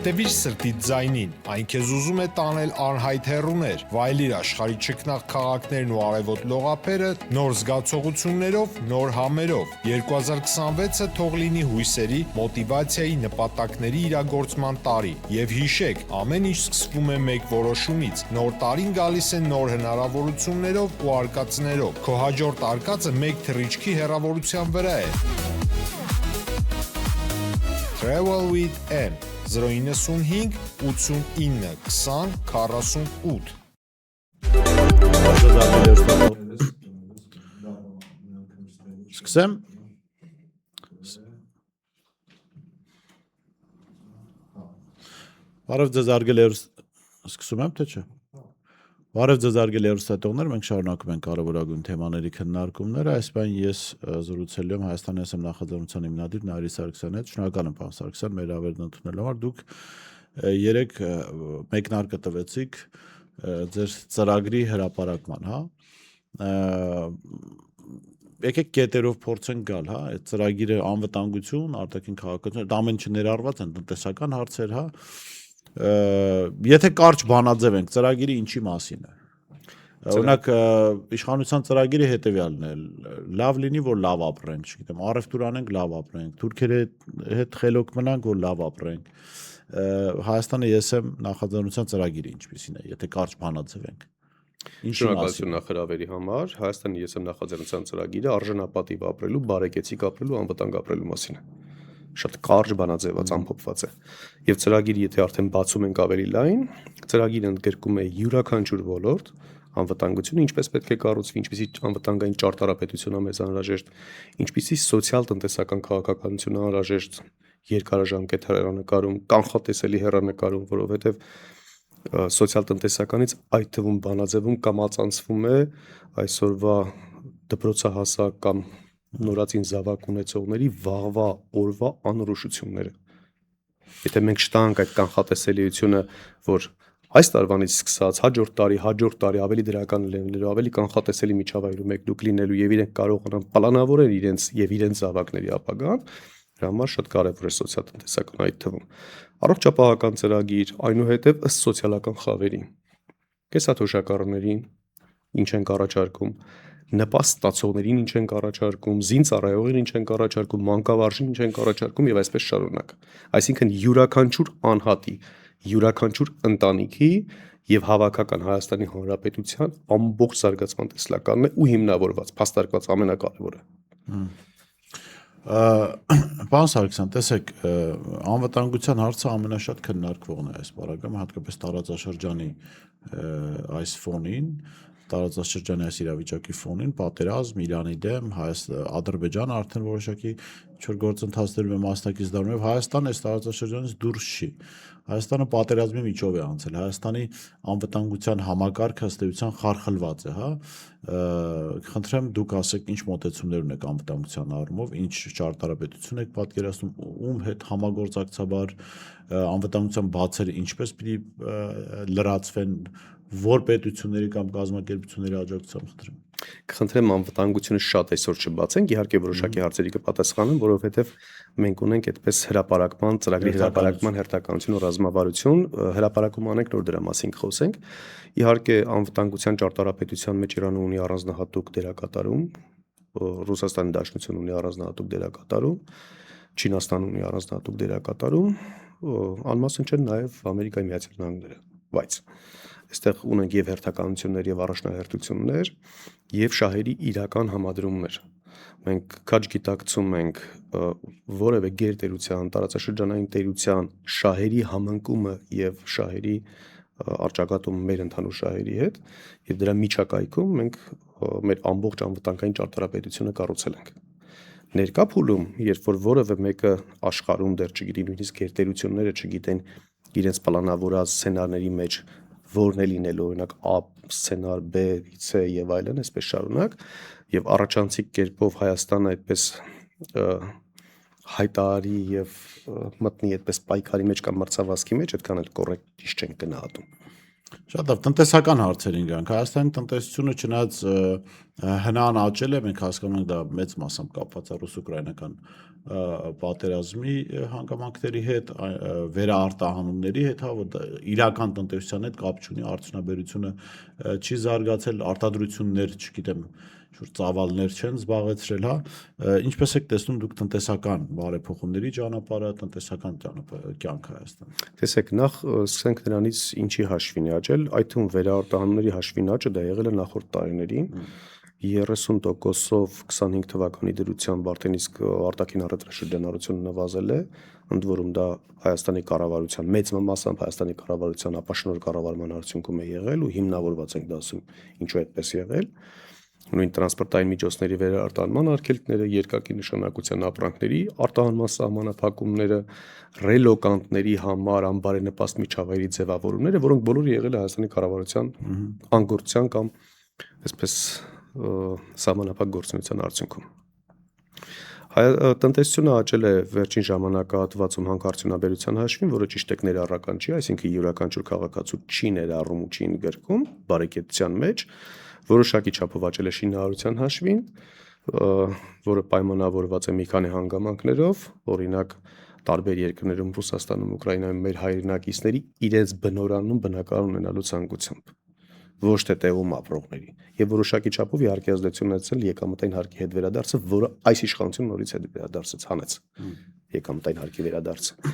Հետևիր սրտիդ ձայնին, այն քեզ ուզում է տանել անհայտ հեռուներ, վայելիր աշխարհի չքնաղ քաղաքներն ու արևոտ լողափերը նոր զգացողություններով, նոր համերով։ 2026-ը թող լինի հույսերի, մոտիվացիայի, նպատակների իրագործման տարի։ Եվ հիշեք, ամեն ինչ սկսվում է մեկ որոշումից։ Նոր տարին գալիս է նոր հնարավորություններով ու արկածներով։ Քո հաջորդ արկածը մեկ թռիչքի հեռավորության վրա է։ Travel with M 095 89 20 48 Սկսեմ։ Բարև ձեզ արգել սկսում եմ, թե չէ։ Բարև ձեզ արգել հեռուստատողներ, մենք շարունակում ենք կարևորագույն թեմաների քննարկումները, այս բան ես զրուցելու եմ Հայաստանի ԱՍ նախաձեռնության հիմնադիր Նարի Սարգսյանի հետ, շնորհակալ եմ պարոն Սարգսյան, մեր հավերն ընդունելու համար, դուք երեք մեկնարկը տվեցիք ձեր ծրագրի հրապարակման, հա, եկեք կետերով փորձենք գալ, հա, այդ ծրագիրը անվտանգություն, արտաքին քաղաքականություն, դա ամեն ինչը ներառված են, տնտեսական հարցեր, հա, եթե կարճ բանաձև ենք, ծրագիրը ինչի մասին է։ Օրինակ իշխանության ծրագիրը հետևյալն է, լավ լինի, որ լավ ապրենք, չգիտեմ, առևտուր անենք, լավ ապրենք, թուրքերի հետ խելոք մնանք, որ լավ ապրենք։ Հայաստանը ԵՍ նախաձեռնության ծրագիրը ինչպիսին է, եթե կարճ բանաձև ենք։ Շնորհակալություն նախարարների համար, Հայաստանի ԵՍ նախաձեռնության ծրագիրը արժանապատիվ ապրելու, բարեկեցիկ ապրելու, անվտանգ ապրելու մասին է։ Շատ կարճ բանաձևած ամփոփված է։ Եվ ծրագիրը, եթե արդեն բացում ենք ավելի լայն, ծրագիրը ընդգրկում է յուրաքանչյուր ոլորտ, անվտանգությունը ինչպես պետք է կառուցվի, ինչպիսի անվտանգային ճարտարապետություն է մեզ անհրաժեշտ, ինչպիսի սոցիալ-տնտեսական քաղաքականություն է անհրաժեշտ երկարաժամկետ հեռանկարում, կանխատեսելի հեռանկարում, որովհետև սոցիալ-տնտեսականից այդ թվում բանաձևում կամացանցվում է այսօրվա դպրոցահասակ կամ նորածին զավակ ունեցողների վաղվա օրվա անորոշությունները։ Եթե մենք չտանք այդ կանխատեսելիությունը, որ այս տարվանից սկսած հաջորդ տարի ավելի դրական լինելու, ավելի կանխատեսելի միջավայրում եք դուք լինելու եւ իրենք կարողանան պլանավորել իրենց զավակների ապագան, դրա համար շատ կարևոր է սոցիալ-տնտեսական այդ թվում։ Առողջապահական ծրագիր, այնուհետև ըստ սոցիալական խավերի, կեսաթոշակառուներին ինչ են առաջարկում, նպաստ ստացողներին ինչ են առաջարկում, զինծառայողին ինչ են առաջարկում, մանկավարժին ինչ են առաջարկում եւ այսպես շարունակ։ Այսինքն յուրաքանչյուր անհատի, յուրաքանչյուր ընտանիքի եւ հավաքական Հայաստանի Հանրապետության ամբողջ զարգացման տեսլականն է ու հիմնավորված, փաստարկված ամենակարևորը։ Պարոն Սարգսյան, տեսեք, անվտանգության հարցը ամենաշատ քննարկվողն է այս բaragam, հատկապես տարածաշրջանի այս ֆոնին, տարածաշրջանի այս իրավիճակի ֆոնին, պատերազմ, Իրանի դեմ, Ադրբեջանը արդեն որոշակի ինչ-որ գործընթացներում է մասնակից դառնում եւ Հայաստանը այս տարածաշրջանից դուրս չի։ Հայաստանը պատերազմի միջով է անցել, Հայաստանի անվտանգության համակարգը ըստ էության խարխլված է, հա։ Խնդրեմ դուք ասեք ինչ մոտեցումներ ունեք անվտանգության առումով, ինչ ճարտարապետություն եք պատկերացնում, ում հետ համագործակցաբար անվտանգության բացերը ինչպես պիտի լրացվեն, որ պետությունների կամ կազմակերպությունների աջակցությամբ խնդրեմ։ Կխնդրեմ անվտանգությունը շատ այսօր չբացենք, իհարկե որոշակի հարցերի կպատասխանեմ, որովհետև մենք ունենք այդպես հրապարակման, ծրագրի հրապարակման հերթականություն ու ռազմավարություն, հրապարակում անենք նոր դրա մասին խոսենք։ Իհարկե անվտանգության ճարտարապետության մեջ Իրանը ունի առանձնահատուկ դերակատարում, Ռուսաստանի Դաշնությունը ունի առանձնահատուկ դերակատարում, Չինաստանը ունի առանձնահատուկ դերակատարում, անմասն չեն նաև Ամերիկայի Միացյալ Նահանգները, բայց այստեղ ունենք եւ հերթականություններ եւ առաջնահերթություններ եւ շահերի իրական համադրումներ։ Մենք քաջ գիտակցում ենք որևէ գերտերության, տարածաշրջանային տերության շահերի համընկումը եւ շահերի արճակատումը մեր ընդհանուր շահերի հետ եւ դրա միջակայքում մենք մեր ամբողջ անվտանգային ճարտարապետությունը կառուցել ենք։ Ներկա փուլում, երբ որ որևէ մեկը աշխարհում դեռ չգիտի, նույնիսկ գերտերությունները չգիտեն իրենց պլանավորած սցենարների մեջ որն է լինելու, օրինակ A սցենար, B, C եւ այլն, այսպես շարունակ, եւ առաջանցիկ կերպով Հայաստանը այդպես հայտարարի եւ մտնի այդպես պայքարի մեջ կամ մրցավազքի մեջ, այդքան էլ կոռեկտ չենք գնահատում։ Շատ լավ, տնտեսական հարցերին գանք։ Հայաստանի տնտեսությունը չնայած հնան աճել է, մենք հասկանում ենք դա մեծ մասամբ կապված է ռուս-ուկրաինական պատերազմի հանգամանքների հետ, վերաարտահանումների հետ, հա, որ իրական տնտեսության հետ կապ չունի, արդյունաբերությունը չի զարգացել, արտադրություններ, չգիտեմ, շուտ ծավալներ չեն զբաղեցրել, հա, ինչպես եք տեսնում դուք տնտեսական բարեփոխումների ճանապարհը, տնտեսական կյանքը Հայաստանում։ Տեսեք, նախ սկսենք նրանից ինչի հաշվին է աճել, այդ թվում վերաարտահանումների հաշվին աճը դա եղել է նախորդ տարիներին 30%-ով 25 թվականի դրությամբ արդեն իսկ արտաքին առևտրաշրջանառությունը նվազել է, ընդ որում դա Հայաստանի կառավարության մեծ մասամբ Հայաստանի կառավարության ապաշնոր կառավարման արդյունքում է եղել ու հիմնավորված ենք դասում ինչու այդպես եղել։ Նույն տրանսպորտային միջոցների վերարտահանման արգելքները, երկակի նշանակության ապրանքների արտահանման սահմանափակումները, ռելոկանտների համար անբարենպաստ միջավայրի ձևավորումները, որոնք բոլորը եղել է Հայաստանի կառավարության անգործության կամ այսպես սահմանափակ գործունեության արդյունքում։ Տնտեսությունը աճել է վերջին ժամանակահատվածում հանքարդյունաբերության հաշվին, որը ճիշտ է ներառական չի, այսինքն յուրաքանչյուր քաղաքացու չի ներառում ու չի ընդգրկում բարեկեցության մեջ, որոշակի չափով աճել է շինարարության հաշվին, որը պայմանավորված է մի քանի հանգամանքներով, օրինակ տարբեր երկրներում Ռուսաստանում, Ուկրաինայում մեր հայրենակիցների իրենց բնորանում բնակարան ունենալու ցանկությամբ, ոչ թե տեղում ապրողների, եւ որոշակի չափով իհարկե ազդեցություն ունեցել եկամտային հարկի հետ վերադարձը, որը այս իշխանությունը նորից հետ վերադարձեց, հանեց եկամտային հարկի վերադարձը։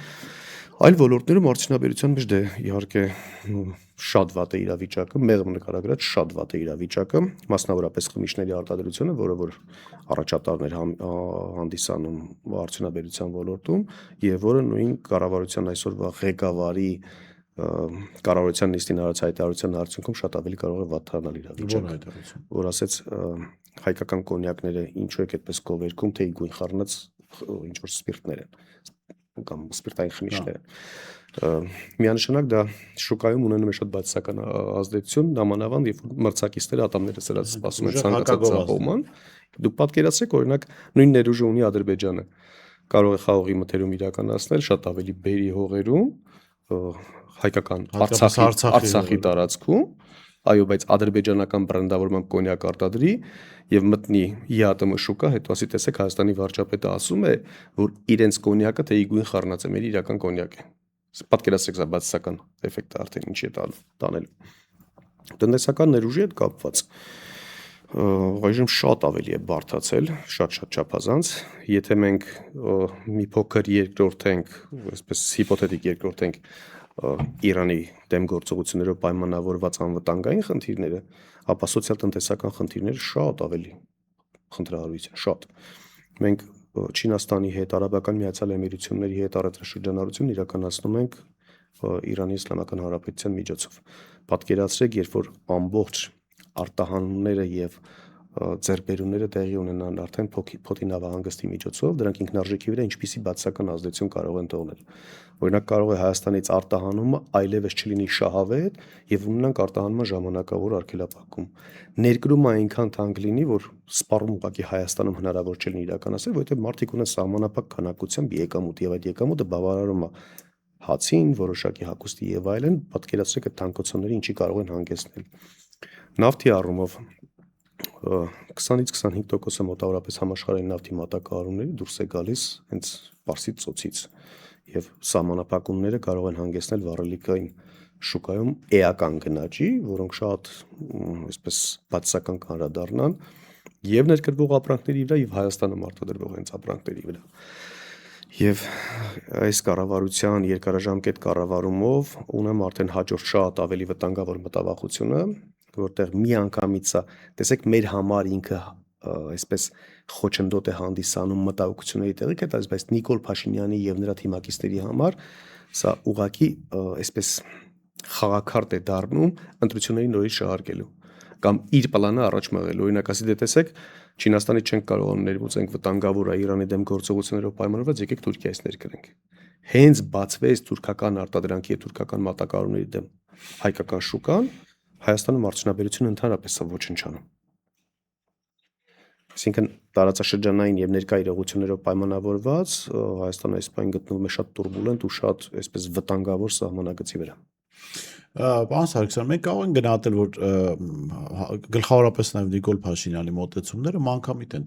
Այլ ոլորտներում արդյունաբերության մեջ դե իհարկե շատ վատ է իրավիճակը, մեղմ նկարագրած շատ վատ է իրավիճակը, մասնավորապես խմիչքների արտադրությունը, որը առաջատարներ հանդիսանում արդյունաբերության ոլորտում եւ որը նույն կառավարության այսօրվա ղեկավարի կառավարության նիստին արած հայտարարության արդյունքում շատ ավելի կարող է վատանալ իրավիճակը, որ ասեց հայկական կոնյակները ինչու եք այդպես գովերքում, թե գույն խառնած ինչ որ սպիրտներ են կամ սպիրտային խմիչքներ են։ Միանշանակ դա շուկայում ունենում է շատ բացասական ազդեցություն, նամանավանդ երբ մրցակիցները ատամները սրած սպասում են ցանկացած ձախողման։ Դուք պատկերացրեք, օրինակ նույն ներուժը ունի Ադրբեջանը, կարող է խաղողի մթերում իրականացնել շատ ավելի բերի հողերում, հայկական Արցախի տարածքում, այո, բայց ադրբեջանական բրենդավորմամբ կոնյակ արտադրի եւ մտնի ԵԱՏՄ շուկա, հետո ասի տեսեք Հայաստանի վարչապետը ասում է, որ իրենց կոնյակը թե իգույն խառնած է, մեր իրական կոնյակ է։ Պատկերացրեք, դա բացասական էֆեկտը արդեն ինչի է տանել։ Տնտեսական ներուժի հետ կապված այժմ շատ ավելի է բարդացել, շատ չափազանց, եթե մենք մի փոքր երկրորդենք, այսպես հիպոթետիկ երկրորդենք Իրանի դեմ գործողություններով պայմանավորված անվտանգային խնդիրները, ապա սոցիալ-տնտեսական խնդիրները շատ ավելի խնդրահարույց են, շատ։ Մենք Չինաստանի հետ, Արաբական Միացյալ Էմիրությունների հետ առևտրաշրջանառություն իրականացնում ենք Իրանի Իսլամական Հանրապետության միջոցով։ Պատկերացրեք, երբ որ ամբողջ արտահանումները եւ ձեռբերումները տեղի ունենան արդեն փոթի նավահանգստի միջոցով, դրանք ինքնարժեքի վրա ինչպիսի բացասական ազդեցություն կարող են թողնել։ Օրինակ կարող է Հայաստանից արտահանումը այլևս չլինի շահավետ եւ ունենանք արտահանման ժամանակավոր արգելափակում։ Ներկրումը այնքան թանկ լինի, որ սպառում ուղղակի Հայաստանում հնարավոր չէ իրականացնել, որովհետեւ մարդիկ ունեն սահմանափակ քանակությամբ եկամուտ եւ այդ եկամուտը բավարարում է հացին, որոշակի հագուստի եւ այլն, պատկերացրեք այդ թանկոցները ինչի կարող են հանգեցնել։ Նավթի առումով 20-ից 25% մոտավորապես համաշխարհային նավթի մատակարարումների դուրս է գալիս հենց Պարսից ծոցից եւ սահմանափակումները կարող են հանգեցնել վառելիքային շուկայում էական գնաճի, որոնք շատ այսպես բացասական կանրադառնան եւ ներկրվող ապրանքների վրա եւ Հայաստանում արտադրվող հենց ապրանքների վրա։ Եվ այս կառավարության երկարաժամկետ կառավարումով ունեմ արդեն հաջորդ շատ ավելի վտանգավոր մտավախությունը, որտեղ մի անգամից է, տեսեք, մեր համար ինքը այսպես խոչընդոտ է հանդիսանում մտահոգությունների տեղիք է, բայց Նիկոլ Փաշինյանի եւ նրա թիմակիցների համար սա ուղղակի այսպես խաղաքարտ է դառնում ընտրությունների նորից շահարկելու կամ իր պլանը առաջ մղելու։ Օրինակ ասի դե տեսեք, Չինաստանից չենք կարողանում ներմուծենք վտանգավոր է Իրանի դեմ գործողություններով պայմանավորված, եկեք Թուրքիայից ներկրենք։ Հենց բացվեց թուրքական արտադրանքի եւ թուրքական մատակարարումների դեմ հայկական շուկան, Հայաստանում արդյունաբերությունը ընդհանրապես է ոչնչանում։ Այսինքն տարածաշրջանային եւ ներկա իրողություններով պայմանավորված Հայաստանը այս պայն գտնվում է շատ турբուլենտ ու շատ այսպես վտանգավոր սահմանակցի վրա։ Պարոն Սարգսյան, մենք կարող ենք գնահատել, որ գլխավորապես նաև Նիկոլ Փաշինյանի մոտեցումները մանկամիտ են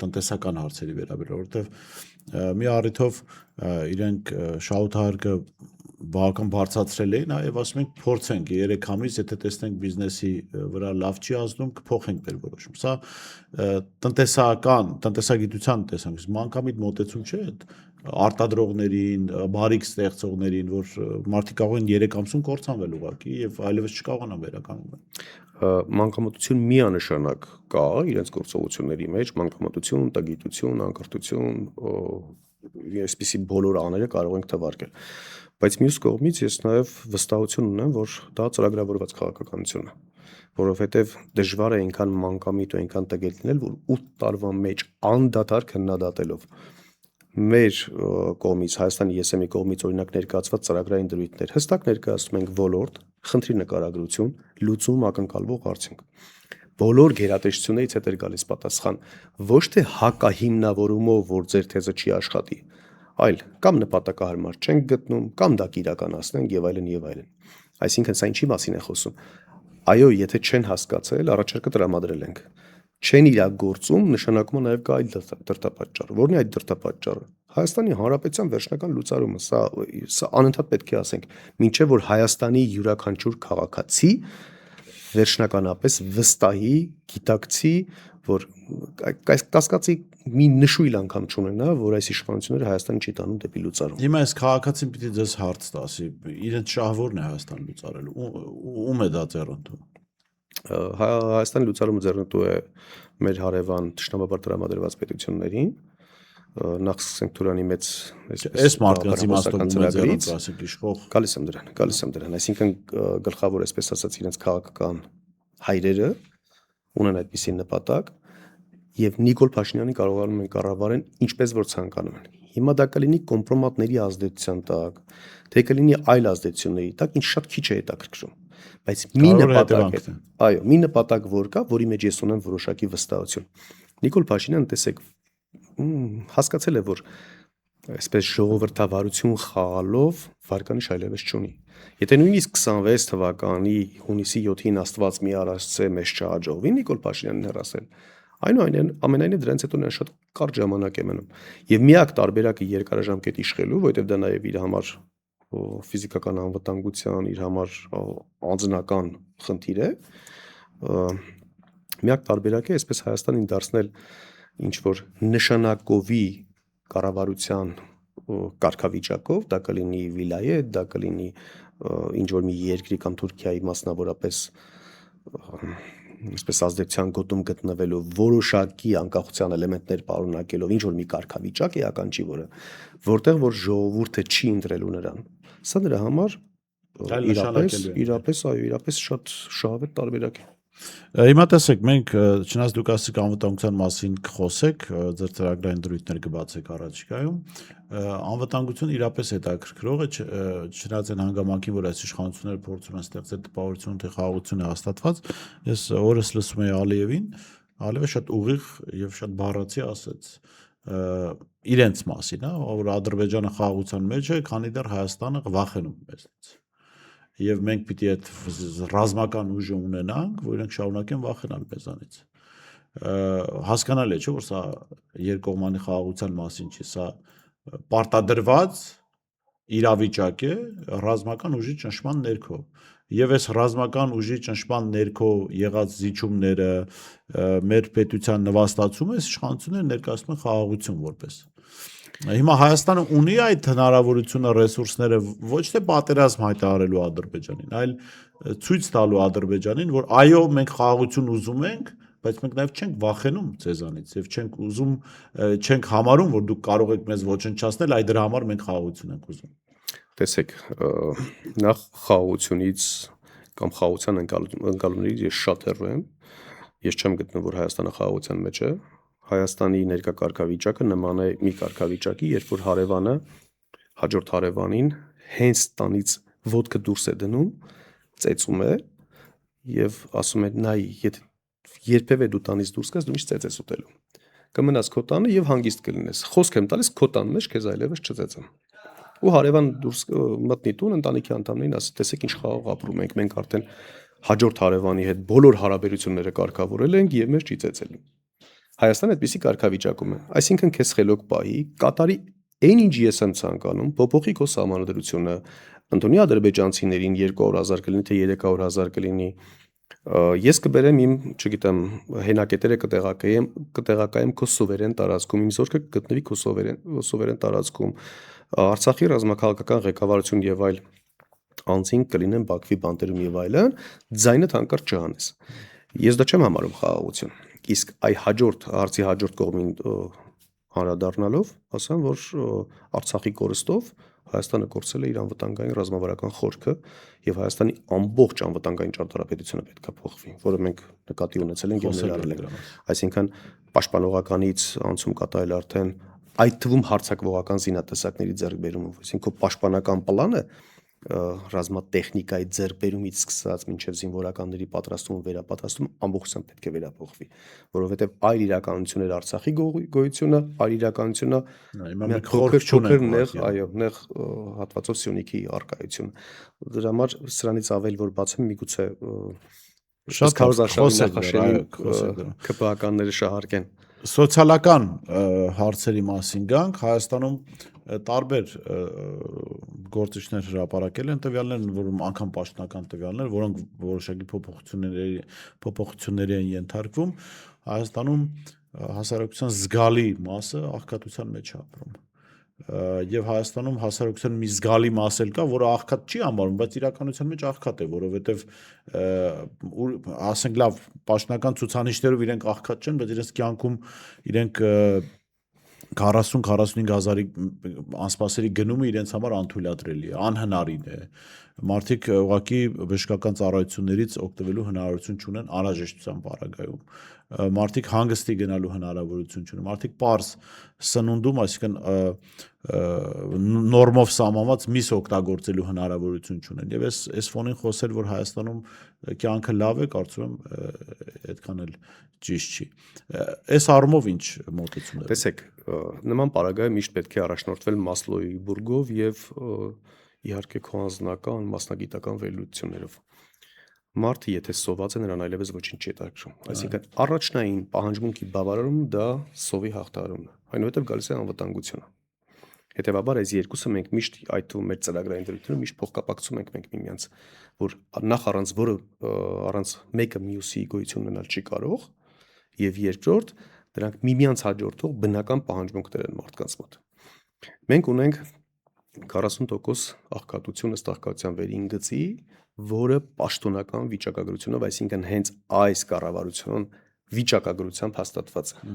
տնտեսական հարցերի վերաբերյալ, որովհետև մի առիթով իրենք շահութահարկը բավական բարձրացրել էին, եւ ասում ենք փորձենք 3 ամիս, եթե տեսնենք բիզնեսի վրա լավ չի ազդում, կփոխենք մեր որոշում։ Սա տնտեսագիտության տեսանկյունից մանկամիտ մոտեցում չէ այդ արտադրողներին, բարիք ստեղծողներին, որ մարդիկ կարող են 3 ամսում կործանվել ուղղակի եւ այլևս չկարողանան վերականգնել։ Մանկամտություն միանշանակ կա իրենց գործողությունների մեջ, մանկամտություն, տգիտություն, անկրթություն, այսպիսի բոլոր աները կարող ենք թվարկել։ Բայց մյուս կողմից ես նաև վստահություն ունեմ, որ դա ծրագրավորված քաղաքականություն է, որովհետև դժվար է այնքան մանկամիտ ու այնքան տգետ լինել, որ 8 տարվա մեջ անդադար քննադատելով մեր կողմից, Հայաստանի ԵՍՄ-ի կողմից օրինակ ներկայացված ծրագրային դրույթներ հստակ ներկայացնում ենք ոլորտ, խնդրի նկարագրություն, լուծում ակնկալվող արդյունք։ Բոլոր գերատեսչություններից հետ էր գալիս պատասխան, ոչ թե հակահիմնավորումով, որ ձեր թեզը չի աշխատի, այլ կամ նպատակահարմար չենք գտնում, կամ դա կիրականացնենք եւ այլն եւ այլն։ Այսինքն սա ինչի մասին է խոսում։ Այո, եթե չեն հասկացել, առաջարկը տրամադրել ենք։ Չեն իրագործում, նշանակում է նաև կա այլ դրդապատճառ։ Որն է այդ դրդապատճառը։ Հայաստանի Հանրապետության վերջնական լուծարումը, սա անընդհատ պետք է ասենք, մինչև որ Հայաստանի յուրաքանչյուր քաղաքացի վերջնականապես վստահի, գիտակցի, որ կասկածի մի նշույլ անգամ չունենա, որ այս իշխանությունները Հայաստանը չի տանում դեպի լուծարում։ Հիմա այս քաղաքացին պիտի ձեզ հարց տասի, իրենց շահավորն է Հայաստան լուծարելու, ում է դա ձեռնտու։ Հայաստանի լուծարումը ձեռնտու է մեր հարևան թշնամաբար տրամադրված պետություններին, նախ սկսենք Թուրանի մեծ այս մարդկանց իմաստով ձեռնտու ասեք իշխող։ Գալիս եմ դրան, այսինքն գլխավոր այսպես ասած իրենց քաղաքական հայրերը ունեն այդպիսի նպատակ եւ Նիկոլ Փաշինյանի կարողանում են կառավարեն ինչպես որ ցանկանում են։ Հիմա դա կլինի կոմպրոմատների ազդեցության տակ, թե կլինի այլ ազդեցությունների տակ, ինչ շատ քիչ է հետաքրքրում։ Բայց մի նպատակ է, այո, մի նպատակ որ կա, որի մեջ ես ունեմ որոշակի վստահություն։ Նիկոլ Փաշինյանը տեսեք հասկացել է, որ այսպես ժողովրդավարություն խաղալով վարկանիշ այլևս չունի։ Եթե նույնիսկ 26 թվականի հունիսի 7-ին Աստված մի արարծե մեզ չհաջողվի Նիկոլ Փաշինյանին հեռացնել, ամենայնիվ դրանից հետո նա շատ կարճ ժամանակ է մնում։ Եվ միակ տարբերակը երկարաժամկետ իշխելու, որովհետև դա նաև իր համար ֆիզիկական անվտանգության, իր համար անձնական խնդիր է, միակ տարբերակը է այսպես Հայաստանին դարձնել ինչ որ նշանակովի կառավարության կարգավիճակով, դա կլինի վիլայետ, դա կլինի ինչ որ մի երկրի կամ Թուրքիայի մասնավորապես այսպես ազդեցության գոտում գտնվելու որոշակի անկախության էլեմենտներ պարունակելով ինչ որ մի կարգավիճակ էական չի, որտեղ որ ժողովուրդը չի ընտրելու նրան։ Սա նրա համար իրապես շատ շահավետ տարբերակ է։ Հիմա տեսեք, մենք չնայած դուք ասեք անվտանգության մասին կխոսեք, ձեր ծրագրային դրույթներ կբացեք առաջիկայում, անվտանգությունը իրապես հետաքրքրող է, չնայած այն հանգամանքին, որ այս իշխանությունները փորձում են ստեղծել տպավորություն, թե խաղաղություն է հաստատված, ես օրս լսում էի Ալիևին, Ալիևը շատ ուղիղ եւ շատ բառացի ասեց իրենց մասին, որ Ադրբեջանը խաղաղության մեջ է, քանի դեռ Հայաստանը վախենում մեզնից։ Եվ մենք պիտի այդ ռազմական ուժը ունենանք, որ իրենք շարունակեն վախենալ մեզանից։ Հասկանալի է, չէ՞, որ սա երկկողմանի խաղաղության մասին չի, սա պարտադրված իրավիճակ է ռազմական ուժի ճնշման ներքո։ Եվ այս ռազմական ուժի ճնշման ներքո եղած զիջումները, մեր պետության նվաստացումը, այս իշխանությունները ներկայացնում են խաղաղություն որպես։ Հիմա Հայաստանը ունի այդ հնարավորությունը, ռեսուրսները ոչ թե պատերազմ հայտարարելու Ադրբեջանին, այլ ցույց տալու Ադրբեջանին, որ այո, մենք խաղաղություն ուզում ենք, բայց մենք նաև չենք վախենում ձեզանից եւ չենք համարում, որ դուք կարող եք մեզ ոչնչացնել, այ դրա համար մենք խաղաղություն ենք ուզում։ Տեսեք, նախ խաղաղությունից կամ խաղաղության ընկալումներից ես շատ հեռու եմ։ Ես չեմ գտնում, որ Հայաստանը խաղաղության մեջ է։ Հայաստանի ներկա կարգավիճակը նման է մի կարգավիճակի, երբ որ հարևանը հաջորդ հարևանին հենց տանից ոտքը դուրս է դնում, ծեծում է եւ ասում է՝ նայ, եթե երբևէ դու տանից դուրս գաս, դու միշտ ծեծ ես ուտելու։ Կմնաս քո տանը եւ հանգիստ կլինես։ Խոսք եմ տալիս քո տան մեջ քեզ այլևս չծեծեմ։ Ու հարևան դուրս մտնի տուն, ընտանիքի անդամներին ասի, տեսեք ինչ խաղաղ ապրում ենք, մենք արդեն հաջորդ հարևանի հետ բոլոր հարաբերությունները կարգավորել ենք եւ մեր չի ծեծելու։ Հայաստանը այդպիսի կարգավիճակում է։ Այսինքն քեզ խելոք պահի, կատարի այն ինչ ես եմ ցանկանում, փոփոխի քո սահմանադրությունը, ընդունի ադրբեջանցիներին 200,000 կլինի թե 300,000 կլինի։ Ես կբերեմ իմ, չգիտեմ, հենակետերը կտեղակայեմ քո սուվերեն տարածքում, իմ զորքը կգտնվի քո սուվերեն տարածքում։ Արցախի ռազմաքաղաքական ղեկավարություն եւ այլ անձինք կլինեն Բաքվի բանտերում եւ այլն, ձայնդ հանկարծ չհանես։ Ես դա չեմ համարում խաղաղություն։ Իսկ հարցի հաջորդ կողմին անդրադառնալով, ասեմ, որ Արցախի կորստով Հայաստանը կորցրել է իր անվտանգային ռազմավարական խորքը եւ Հայաստանի ամբողջ անվտանգային ճարտարապետությունը պետք է փոխվի, որը մենք նկատի ունեցել ենք եւ ներառել ենք։ Այսինքն պաշտպանողականից անցում կատարել արդեն այդ թվում հարձակվողական զինատեսակների ձեռքբերումը, այսինքն քո պաշտպանական պլանը ռազմատեխնիկայի ձեռքբերումից սկսած մինչև զինվորականների պատրաստում ու վերապատրաստում ամբողջությամբ պետք է վերափոխվի, որովհետև այլ իրականություն էր Արցախի գոյությունը, այլ իրականությունը նեղ հատվածով Սյունիքի առկայությունը։ Դրա համար սրանից ավել որ բացեմ միգուցե շատ նախաշեմին ԿՊԱ-ականները շահարկեն։ Սոցիալական հարցերի մասին գանք, Հայաստանում տարբեր գործիչներ հրապարակել են տվյալներ, որում անգամ պաշտոնական տվյալներ, որոնք որոշակի փոփոխությունների են ենթարկվում, Հայաստանում հասարակության զգալի մասը աղքատության մեջ է ապրում։ Եվ Հայաստանում հասարակության մի զգալի մաս էլ կա, որը աղքատ չի համարում, բայց իրականության մեջ աղքատ է, որովհետև ասենք լավ, պաշտոնական ցուցանիշներով իրենք աղքատ չեն, բայց իրենց կյանքում իրենք 40-45 հազարի անսպասելի գնումը իրենց համար անթույլատրելի է, անհնարին է։ Մարդիկ ուղղակի բժշկական ծառայություններից օգտվելու հնարավորություն չունեն անհրաժեշտության պարագայում։ Մարդիկ հանգստի գնալու հնարավորություն չունեն։ Մարդիկ պարզ սնունդում, այսինքն նորմով սահմանված միս օգտագործելու հնարավորություն չունեն։ Եվ այս ֆոնին խոսել, որ Հայաստանում կյանքը լավ է, կարծում եմ այդքան էլ ճիշտ չի։ Այս առումով ինչ մոտեցում է։ Տեսեք, նման պարագայում միշտ պետք է առաջնորդվել Մասլոուի բուրգով եւ իհարկե քո անձնական մասնագիտական վերլուծություններով։ Մարդը եթե սոված է, նրան այլևս ոչինչ չի հետաքրքրում։ Այսինքն առաջնային պահանջմունքի բավարարում դա սովի հաղթահարումն է։ Այնուհետև գալիս է անվտանգությունը։ Հետևաբար այս երկուսը մենք միշտ այդ թվում մեր ծրագրային դրույթներում միշտ փոխկապակցում ենք մենք միմյանց, որ նախ առանց մեկը մյուսի գոյություն ունենալ չի կարող, եւ երկրորդ դրանք միմյանց հաջորդող բնական պահանջմունքներ են մարդկանց մոտ։ Մենք ունենք 40% աղքատություն ըստ աղքատության վերին գծի, որը պաշտոնական վիճակագրությունով, այսինքն հենց այս կառավարության վիճակագրությամբ հաստատված է։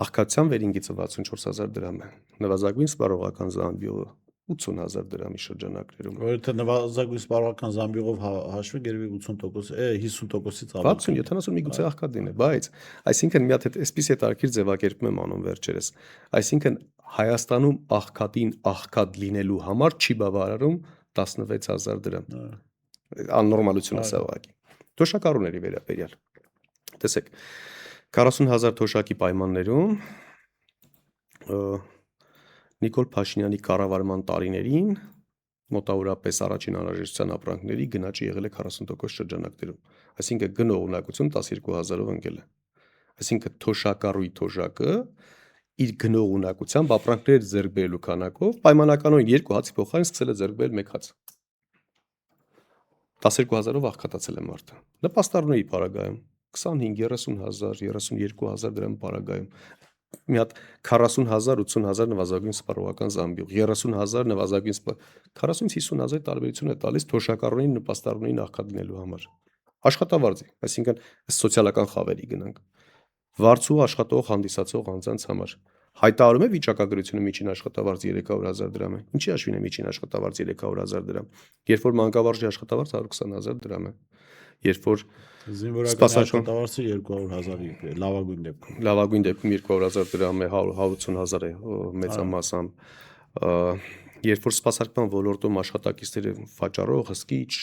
Աղքատության վերին գիծը 64,000 դրամ է։ Նվազագույն սպառողական զամբյուղը 80,000 դրամի շրջանակներում։ Որովհետեւ նվազագույն սպառողական զամբյուղով հաշվի գերվի 80%, 50%-ից ավելի։ 60-70 միգուցե աղքատ լինի, բայց այսինքն մի հատ այսպես հետաքրքիր ձևակերպում եմ անում վերջերս։ Այսինքն Հայաստանում աղքատին աղքատ լինելու համար չի բավարարում 16,000 դրամ։ Աննորմալություն է սա ուղղակի։ Թոշակառուների վերաբերյալ։ Տեսեք, 40,000 թոշակի պայմաններում Նիկոլ Փաշինյանի կառավարման տարիներին մոտավորապես առաջին անհրաժեշտության ապրանքների գնաճը եղել է 40% շրջանակներում։ Այսինքն գնող ունակություն 12,000-ով ընկել է։ Այսինքն թոշակառուի թոշակը իր գնող ունակությամբ ապրանքներ ձեռք բերելու քանակով պայմանականորեն 2 հացի փոխարեն սկսել է ձեռք բերել 1 հաց։ 12,000-ով աղքատացել է մարդը։ Նպաստառների պարագայում 25-30,000, 32,000 դրամ պարագայում մի հատ 40,000, 80,000 նվազագույն սպառողական զամբյուղ, 30,000 նվազագույն 40-50,000 տարբերություն է տալիս թոշակառուին նպաստառներին աղքատ լինելու համար։ Աշխատավարձի, այսինքն սոցիալական խավերի գնանք։ Վարձու աշխատող հանդիսացող անձանց համար հայտարարում է վիճակագրությունը միջին աշխատավարձ 300,000 դրամ է։ Ինչի հաշվին է միջին աշխատավարձ 300,000 դրամ։ Երբ որ մանկավարժի աշխատավարձ 120,000 դրամ է։ Երբ որ զինվորական աշխատավարձը 200,000 է, լավագույն դեպքում 200,000 դրամ է, 180,000 է մեծամասամբ։ Երբ որ սպասարկման ոլորտում աշխատակիցները վաճառող, հսկիչ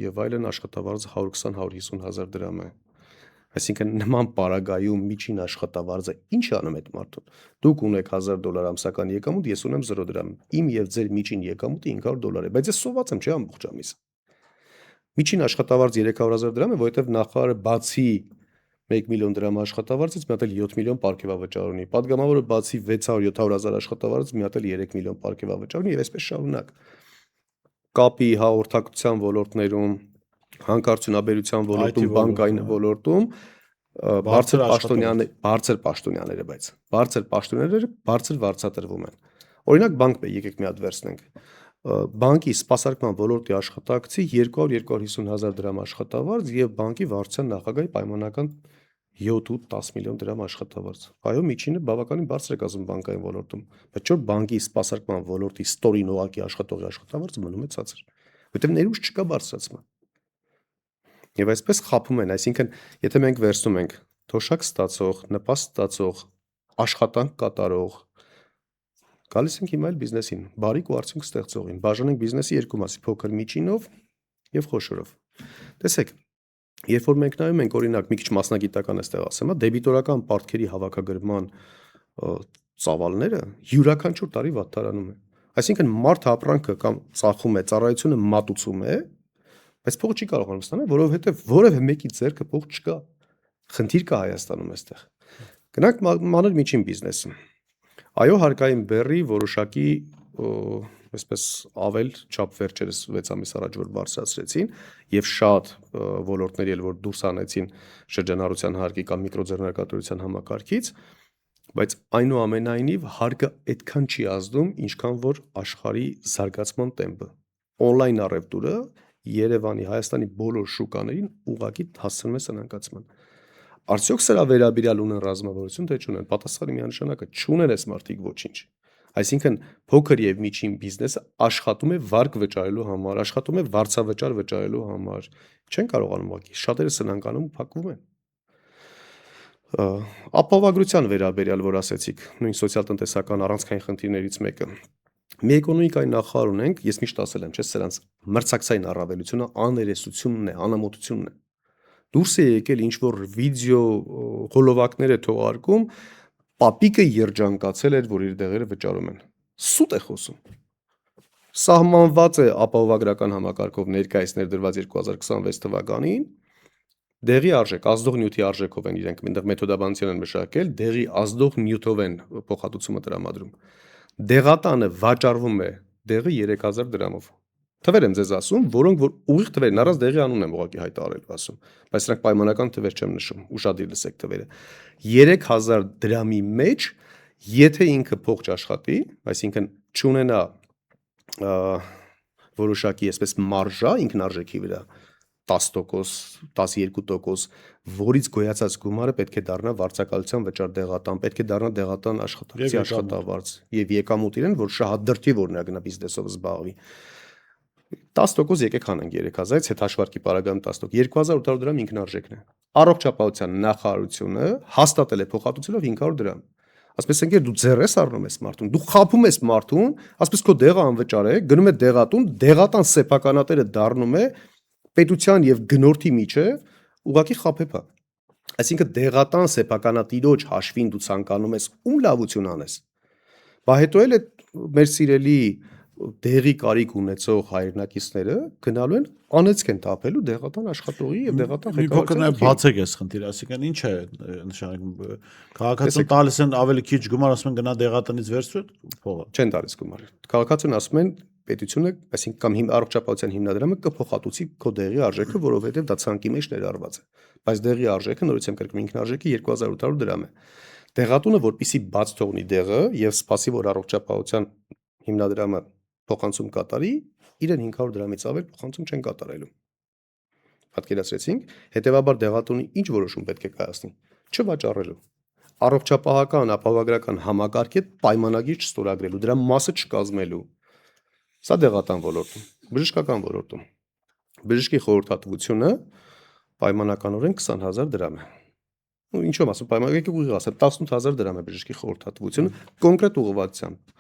եւ այլն աշխատավարձը 120-150,000 դրամ է։ Այսինքն նման պարագայում միջին աշխատավարձը ինչ անում այդ մարդուն։ Դուք ունեք $1000 ամսական եկամուտ, ես ունեմ 0 դրամ։ Իմ եւ ձեր միջին եկամուտը $500 է, բայց ես սոված եմ, չէ՞ ամբողջ ամիս։ Միջին աշխատավարձ 300,000 դրամ է, որովհետեւ նախարարը բացի 1 միլիոն դրամ աշխատավարձից մի հատ էլ 7 միլիոն պարգևավճար ունի։ Պատգամավորը բացի 600-700,000 աշխատավարձից մի հատ էլ 3 միլիոն պարգևավճար ունի եւ այսպես շարունակ։ Կապի հաղորդակցության ոլորտներում, հանքարդյունաբերության ոլորտում, բանկային ոլորտում բարձր պաշտոնյաները, բայց բարձր պաշտոնյաները բարձր վարձատրվում են։ Օրինակ բանկ եկեք մի հատ վերցնենք։ Բանկի սպասարկման ոլորտի աշխատակցի 200-250,000 դրամ աշխատավարձ եւ բանկի վարչության նախագահի պայմանական 7-10 միլիոն դրամ աշխատավարձ։ Այո, միջինը բավականին բարձր է կազմում բանկային ոլորտում, բայց չէ՞ բանկի սպասարկման ոլորտի ստորին օղակի աշխատողի աշխատավարձը մնում է ցածր, որտեղ ներուժ չկա բարձրացման։ Եվ այսպես խափում են, այսինքն, եթե մենք վերցնում ենք թոշակ ստացող, նպաստ ստացող, աշխատանք կատարող, գալիս ենք հիմա այլ բիզնեսին, բարիք ու արդյունք ստեղծողին, բաժանենք բիզնեսի երկու մասի՝ փոքր միջինով եւ խոշորով։ Տեսեք, երբ որ մենք նայում ենք, օրինակ, մի քիչ մասնագիտական էստեղ ասեմ, դեբիտորական պարտքերի հավաքագրման ծավալները յուրաքանչյուր տարի վատթարանում է։ Այսինքն մարդ ապրանքը կամ ծախում է, ծառայությունը մատուցում է, բայց փող չի կարողանում ստանալ, որովհետև որևէ մեկի ձեռքը փող չկա։ Խնդիր կա Հայաստանում այստեղ։ Գնանք մանր միջին բիզնեսը։ Այո, հարկային բեռի որոշակի այսպես ավել չափ վերջերս 6 ամիս առաջ որ բարձրացրեցին եւ շատ ոլորտների էլ որ դուրս անեցին շրջանառության հարկի կամ միկրոձեռնարկատիրության համակարգից, բայց այնուամենայնիվ հարկը այդքան չի ազդում, ինչքան որ աշխարհի զարգացման տեմպը։ Օնլայն առևտուրը Երևանի, Հայաստանի բոլոր շուկաներին ուղղակի հասցնում է սնանկացման։ Արդյոք սրա վերաբերյալ ունեն ռազմավարություն, թե չունեն։ Պատասխանը միանշանակը չունեն այս մարդիկ ոչինչ։ Այսինքն փոքր եւ միջին բիզնեսը աշխատում է վարկ վճարելու համար, աշխատում է վարձավճար վճարելու համար։ Չեն կարողանում ուղղակի, շատերը սնանկանում ու փակվում են։ Ապահովագրության վերաբերյալ, որ ասեցիք, նույն սոցիալ-տնտեսական առանցքային խնդիրներից մեկը։ Մի էկոնոմիկայի նախարար ունենք, ես միշտ ասել եմ, չէ՞, սրանց մրցակցային առավելությունը աներեսությունն է, անամոթությունն է։ Դուրս է եկել ինչ-որ վիդեո հոլովակներ է թողարկում, պապիկը երջանկացել էր, որ իր դեղերը վճարում են։ Սուտ է խոսում։ Սահմանված է ապահովագրական համակարգով ներկայիս ներդրված 2026 թվականին դեղի արժեք, ազդող նյութի արժեքով են իրենք այնտեղ մեթոդաբանություն են մշակել, դեղի ազդող նյութով են փոխհատուցումը տրամադրում։ Դեղատանը վաճառվում է դեղը 3000 դրամով։ Թվեր եմ ձեզ ասում, որոնք որ ուղիղ թվերն առանց դեղի անուն եմ ուղղակի հայտարարելու ասում, բայց սրանք պայմանական թվեր չեմ նշում, ուշադիր լսեք թվերը։ 3000 դրամի մեջ, եթե ինքը փող չաշխատի, այսինքն չունենա որոշակի այսպես մարժա ինքնարժեքի վրա 10%, 12%, որից գոյացած գումարը պետք է դառնա վարձակալության վճար դեղատան, պետք է դառնա դեղատան աշխատակցի աշխատավարձ եւ եկամուտ իրեն, որ շահադրթի որ նա գնա բիզնեսով զբաղվի։ 10% եկեք հանենք 3000-ից հետ հաշվարկի պարագայում 10%, 2800 դրամ ինքնարժեքն է։ Առողջապահության նախարարությունը հաստատել է փոխհատուցելով 500 դրամ։ Ասես ընկեր դու ձեռ ես առնում ես մարդուն, դու խափում ես մարդուն, ասես քո դեղը անվճար է, գնում է դեղատուն, դեղատան սեփականատերը դառնում է պետության եւ գնորդի միջև ուղղակի խափեփա։ Այսինքն դեղատան սեփականատիրոջ հաշվին դու ցանկանում ես ում լավություն անես։ Բա հետո էլ մեր սիրելի դեղի կարիք ունեցող հայրենակիցները գնալու են անեցք են տապելու դեղատան աշխատողի եւ դեղատան ղեկավարի։ Մի փոքր նաեւ բացեք այս խնդիրը, ասիկան ինչ է նշանակում քաղաքացուն տալիս են ավելի քիչ գումար, ասում են գնա դեղատնից վերցրու փողը։ Չեն տալիս գումար։ Քաղաքացուն ասում են պետությունը, այսինքն կամ առողջապահության հիմնադրամը կփոխհատուցի քո դեղի արժեքը, որովհետեւ դա ցանկի մեջ ներառված է։ Բայց դեղի արժեքը նորից եմ կրկնում ինքնարժեքը 2800 դրամ է։ Դեղատունը որպեսի բաց թողնի դեղը եւ սպասի որ առողջապահության հիմնադրամը փոխանցում կատարի, իրեն 500 դրամից ավել փոխանցում չեն կատարելու։ Պատկերացրեցինք, հետեւաբար դեղատունի ինչ որոշում պետք է կայացնի։ Չվաճառելու։ Առողջապահական, ապահովագրական համակարգի պայմանագիր չստորագրելու, դրա մասը չկազմելու։ Սա դեղատան ոլորտում, բժշկական ոլորտում։ Բժշկի խորհրդատվությունը պայմանականորեն 20000 դրամ է։ Ու ինչու՞ ասում, պայմանագիրը ուղիղ ասեմ 18000 դրամ է բժշկի խորհրդատվությունը կոնկրետ ուղղվածությամբ։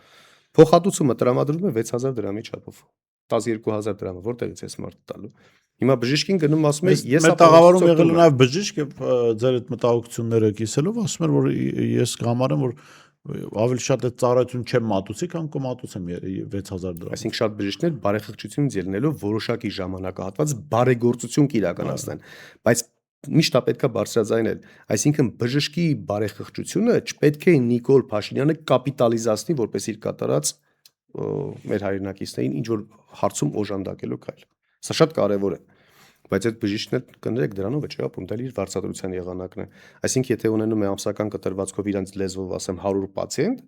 Փոխհատուցումը տրամադրվում է 6000 դրամի չափով։ 12000 դրամը որտեղից է մարդ տալու։ Հիմա բժիշկին գնում ասում է ես Մեր տաղավարում եղել է նաև բժիշկ եւ ձեր այդ մտահոգությունները կիսելով ասում էր որ ես կհամարեմ որ ավելի շատ այդ ծառայություն չեմ մատուցի, քան կմատուցեմ 6000 դրամ։ Այսինքն շատ բժիշկներ բարեխղճությունից ելնելով որոշակի ժամանակահատված բարեգործություն կիրականացնեն, բայց միշտ պետք է բարձրաձայնել, այսինքն բժշկի բարեխղճությունը չպետք է Նիկոլ Փաշինյանը կապիտալիզացնի որպես իր կատարած մեր հայրենակիցներին ինչ որ հարցում օժանդակելու քայլ։ Սա շատ կարևոր է։ Բայց այդ բժիշկն էլ կներեք դրանով է չէ՞ ապունդել իր վարձատրության եղանակն է։ Այսինքն եթե ունենում է ամսական կտրվածքով իրանց լեզվով ասեմ 100 պացիենտ,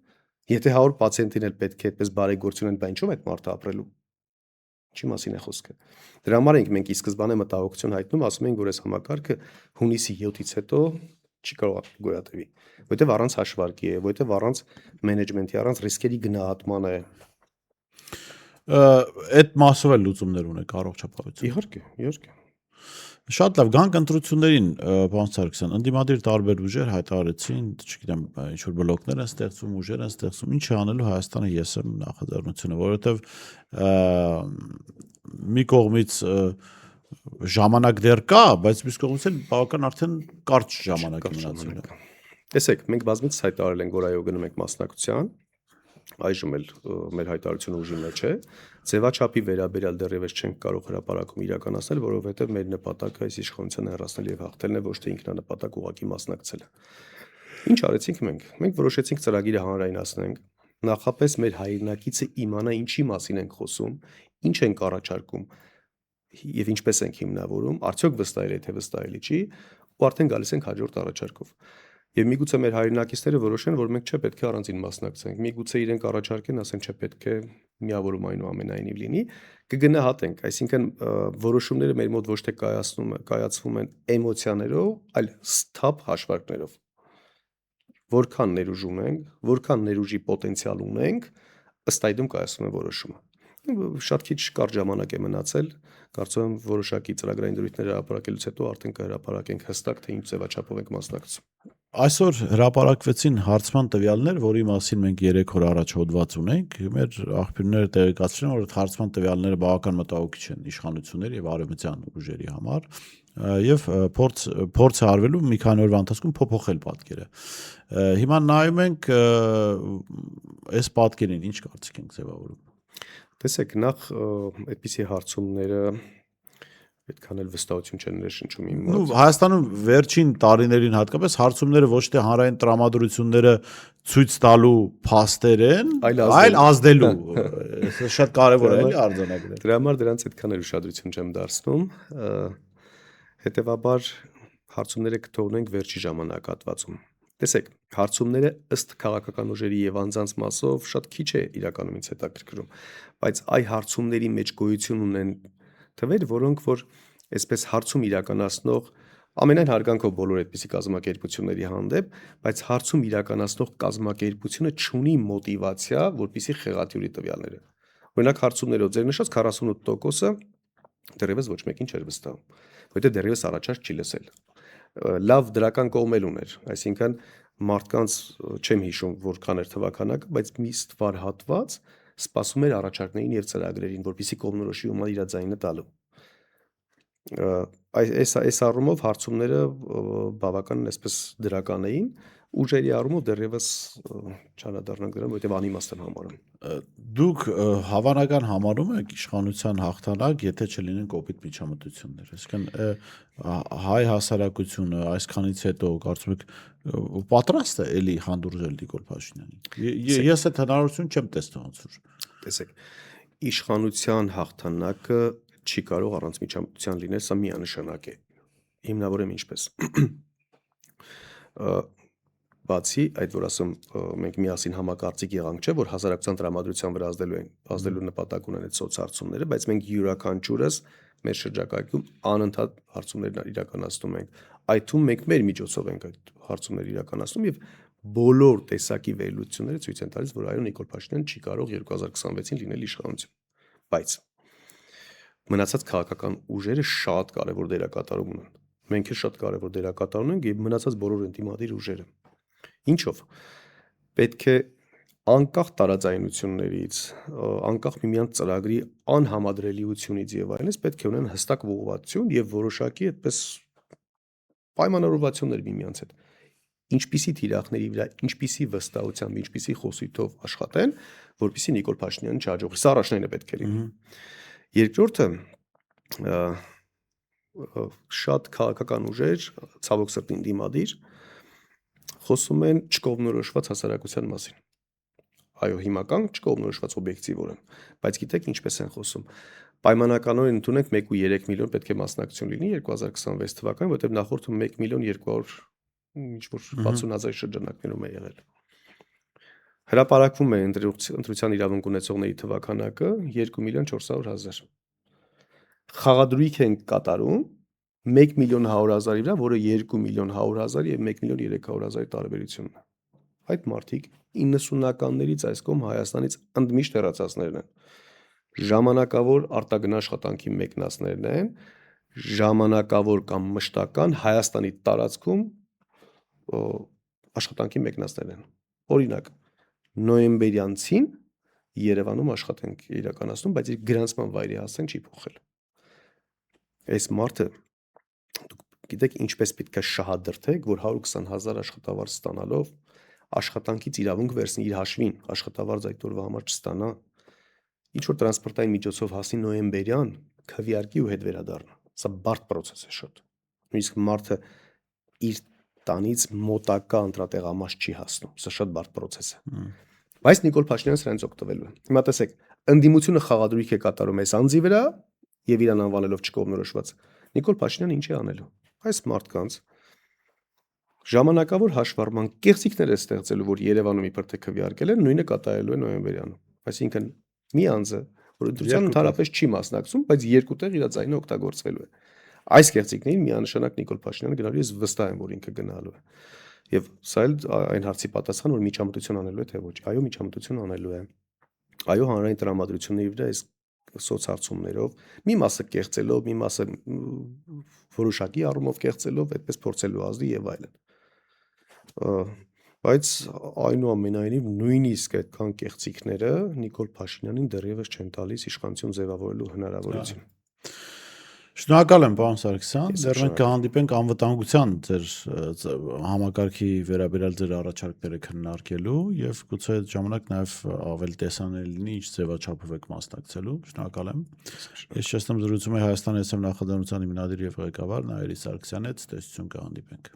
եթե 100 պացիենտին էլ պետք է այդպես բարեգործություն են, բա ինչու՞ այդ մարդը ապրելու։ Ինչի մասին է խոսքը։ Դրա համար ենք մենք ի սկզբանե մտահոգություն հայտնում, ասում ենք որ այս համակարգը հունիսի 7-ից հետո չի կարող գոյատևի, որովհետև առանց հաշվարկի է, որովհետև առանց մենեջմենթի, առանց ռիսկերի գնահատման է։ Այդ մասով էլ լուծումներ ունեք առողջապահություն։ Իհարկե։ Շատ լավ, գանք ընտրություններին, պարոն Սարգսյան, ընդդիմադիր տարբեր ուժեր հայտարարեցին, չգիտեմ, ինչ որ բլոկներ են ստեղծում, ուժեր են ստեղծում, ինչ է անելու Հայաստանը ԵՍ նախաձեռնությունը, որովհետև մի կողմից ժամանակ դեռ կա, բայց մյուս կողմից էլ բավական արդեն կարճ ժամանակ է մնացել։ Տեսեք, մենք բազմիցս հայտարարել ենք, որ այո գնում ենք մասնակցության, այժմ էլ մեր հայտարարությունը ուժի մեջ է, ձևաչափի վերաբերյալ դեռևս չենք կարող հրապարակում իրականացնել, որովհետև մեր նպատակը այս իշխանության հեռացնել եւ հաղթելն է, ոչ թե ինքնանպատակ ուղղակի մասնակցելը։ Ինչ արեցինք մենք։ Մենք որոշեցինք ծրագիրը հանրայնացնենք, նախապես մեր հայրենակիցը իմանա ինչի մասին ենք խոսում, ինչ ենք առաջարկում եւ ինչպես ենք հիմնավորում, արդյոք վստահել է թե վստահելի չի, ու արդեն գալիս ենք հաջորդ առաջարկով։ Եվ միգուցե մեր հայրենակիցները որոշեն, որ մենք չէ պետք է առանձին մասնակցենք։ Միգուցե իրենք առաջարկեն, ասեն չէ պետք է միավորում այնուամենայնիվ լինի, կգնահատենք, այսինքն որոշումները մեր մոտ ոչ թե կայացվում են էմոցիաներով, այլ սթափ հաշվարկներով։ Որքան ներուժում ենք, որքան ներուժի պոտենցիալ ունենք, ըստ այդմ կայացվում է որոշումը։ Շատ քիչ կարճ ժամանակ է մնացել, կարծում եմ որոշակի ծրագրային դրույթներ հրապարակելուց հետո արդեն կհրապարակենք հստակ թե ինչ ձևաչափով ենք մասնակցում։ Այսօր հրապարակվեցին հարցման տվյալներ, որի մասին մենք 3 օր առաջ հոդված ունենք, մեր աղբյուրները տեղեկացրին, որ այդ հարցման տվյալները բավական մտահոգիչ են իշխանությունների եւ արևմտյան ուժերի համար եւ փորձ է արվելու մի քանի օրվա ընթացքում փոփոխել պատկերը։ Հիմա նայում ենք այս պատկերին, ինչ կարծիք ենք ձևավորում։ Տեսեք, նախ այդպիսի հարցումները պետք անել վստահություն չեն ներշնչում իմ մոտ։ Հայաստանում վերջին տարիներին հատկապես հարցումները ոչ թե հանրային տրամադրությունները ցույց տալու փաստեր են, այլ ազդելու։ Սա շատ կարևոր է էլի արձանագրել։ Դրա համար դրանց այդքան էլ ուշադրություն չեմ դարձնում։ Հետևաբար հարցումները կթողնենք վերջի ժամանակահատվածում։ Տեսեք, հարցումները ըստ քաղաքական ուժերի եւ անձանց մասով շատ քիչ է իրականում ինձ հետաքրքրում, բայց այ հարցումների մեջ գոյություն ունեն թվեր, որոնք որ այսպես հարցում իրականացնող ամենայն հարգանքով բոլոր այդպիսի կազմակերպությունների հանդեպ, բայց հարցում իրականացնող կազմակերպությունը չունի մոտիվացիա, որպեսզի խեղաթյուրի տվյալները։ Օրինակ հարցումներով ձեր նշած 48%-ը դեռևս ոչ մեկին չէր վստահում, որովհետեւ դեռևս առաջարկ չի լսել։ Լավ դրական կողմ էլ ուներ, այսինքն մարդկանց չեմ հիշում որքան էր թվականակը, բայց մի ստվար հատված սպասում էր առաջարկներին եւ ծրագրերին, որպեսզի կողմնորոշի ումա իր ձայնը տալու։ Այս առումով հարցումները բավական այսպես դրական էին, ուժերի առումով դեռևս չանդրադառնանք դրան, որովհետեւ անիմաստ եմ համարում։ Դուք հավանական համարում եք իշխանության հաղթանակ, եթե չլինեն կոպիտ միջամտություններ։ Այսինքն հայ հասարակությունը այսքանից հետո կարծում եք պատրաստ է էլի հանդուրժել Նիկոլ Փաշինյանին։ Ես այդ հնարավորություն չեմ տեսնում ոնց որ։ Տեսեք, իշխանության հաղթանակը չի կարող առանց միջամտության լինել, սա միանշանակ է։ Հիմնավորեմ ինչպես։ Բացի այդ, որ ասում մենք միասին համակարծիք եղանք, չէ, որ հասարակության տրամադրության վրա ազդելու նպատակ ունեն այդ սոցհարցումները, բայց մենք յուրաքանչյուրս մեր շրջակայքում անընդհատ հարցումներ իրականացնում ենք։ Այդ թվում մենք մեր միջոցով ենք այդ հարցումները իրականացնում եւ բոլոր տեսակի վերլուծությունները ցույց են տալիս, որ այո Նիկոլ Փաշինյանը չի կարող 2026-ին լինել իշխանություն։ Բայց մնացած քաղաքական ուժերը շատ կարևոր դերակատարում ունեն։ Մենք էլ շատ կարևոր դերակատարում ունենք եւ մնացած բոլոր ընդդիմադիր ուժերը։ Ինչով։ Պետք է անկախ տարաձայնություններից, անկախ միմյանց ծրագրի անհամադրելիությունից եւ այլնից պետք է ունեն հստակ ուղղվածություն եւ որոշակի այդպես պայմանավորվածություններ միմյանց հետ։ Ինչպիսի թիրախների վրա, ինչպիսի վստահությամբ, ինչպիսի խոսույթով աշխատեն, որպեսզի Նիկոլ Փաշինյանը չհաջողվի։ Սա առաջնայինը պետք է լինի։ Երկրորդը շատ քաղաքական ուժեր, ցավոք սրտի դիմադիր, խոսում են չկողմնորոշված հասարակության մասին։ Այո, հիմական չկողմնորոշված օբյեկտիվորեն, բայց գիտեք ինչպես են խոսում։ Պայմանականորեն ընդունենք 1.3 միլիոն պետք է մասնակցություն լինի 2026 թվականին, որտեղ նախորդում 1 միլիոն 200 ինչ-որ 60,000 շրջանակներում է եղել։ Հրապարակվում է ընտրության իրավունք ունեցողների թվականակը 2 միլիոն 400,000։ Խաղադրույք են կատարում 1 միլիոն 100,000-ի վրա, որը 2 միլիոն 100,000 եւ 1 միլիոն 300,000-ի տարբերությունն է։ Այդ մարդիկ 90-ականներից այս կողմ Հայաստանից ընդմիշտ հեռացածներն են։ Ժամանակավոր արտագն աշխատանքի մեկնածներն են, ժամանակավոր կամ մշտական Հայաստանի տարածքում աշխատանքի մեկնածներն են։ Օրինակ, նոյեմբերյանցին Երևանում աշխատանք իրականացնում, բայց իր գրանցման վայրի հասցեն չի փոխել։ Այս մարդը դուք գիտեք ինչպես պետք է շահադրթեք, որ 120,000 աշխատավարձ ստանալով աշխատանքից իրավունք վերցնի իր հաշվին, աշխատավարձ այդ օրվա համար չստանա, ինչ որ տրանսպորտային միջոցով հասնի նոյեմբերյան, քվեարկի ու հետ վերադառնա։ Սա բարդ process է շատ։ Նույնիսկ մարդը իր տանից մոտակա ընտրատեղամաս չի հասնում։ Սա շատ բարդ process է։ Բայց Նիկոլ Փաշինյանը սրանից օգտվելու է։ Հիմա տեսեք, ընդդիմությունը խաղադրույք է կատարում այս անձի վրա եւ իրան անվանելով չկողմնորոշված։ Նիկոլ Փաշինյանը ինչ է անելու։ Այս մարդկանց ժամանակավոր հաշվառման կեղծիքներ է ստեղծելու, որ Երևանում իբր թե քվեարկել են, նույնը կատարելու է նոյեմբերյանում։ Այսինքն մի անձը, որ ընտրության ընդհանրապես չի մասնակցում, բայց երկու տեղ իր ձայնը օգտագործվելու է։ Այս կեղծիքներին միանշանակ Նիկոլ Փաշինյանը գնալու է, վստահ եմ, որ ինքը գնալու է։ Եվ սա էլ այն հարցի պատասխան, որ միջամտություն անելու է թե ոչ։ Այո, միջամտություն անելու է։ Այո, հանրային տրամադրությունների վրա այս սոցհարցումներով, մի մասը կեղծելով, մի մասը որոշակի առումով կեղծելով, այդպես փորձելու ազդի եւ այլն։ Բայց այնուամենայնիվ նույնիսկ այդքան կեղծիքները Նիկոլ Փաշինյանին դեռևս չեն տալիս իշխանություն ձևավորելու հնարավորություն։ Շնորհակալ եմ, պարոն Սարգսյան, դեռ մենք կհանդիպենք անվտանգության ձեր համակարգի վերաբերյալ ձեր առաջարկները քննարկելու եւ գուցե այդ ժամանակ նաեւ ավելի տեսանելի լինի ինչ ձևաչափով եք մասնակցելու։ Շնորհակալ եմ։ Ես շեշտեմ զրուցում եմ Հայաստանի ԵՍՄ նախաձեռնության հիմնադիր եւ ղեկավար Նայիրի Սարգսյանի հետ, տեսություն կհանդիպենք։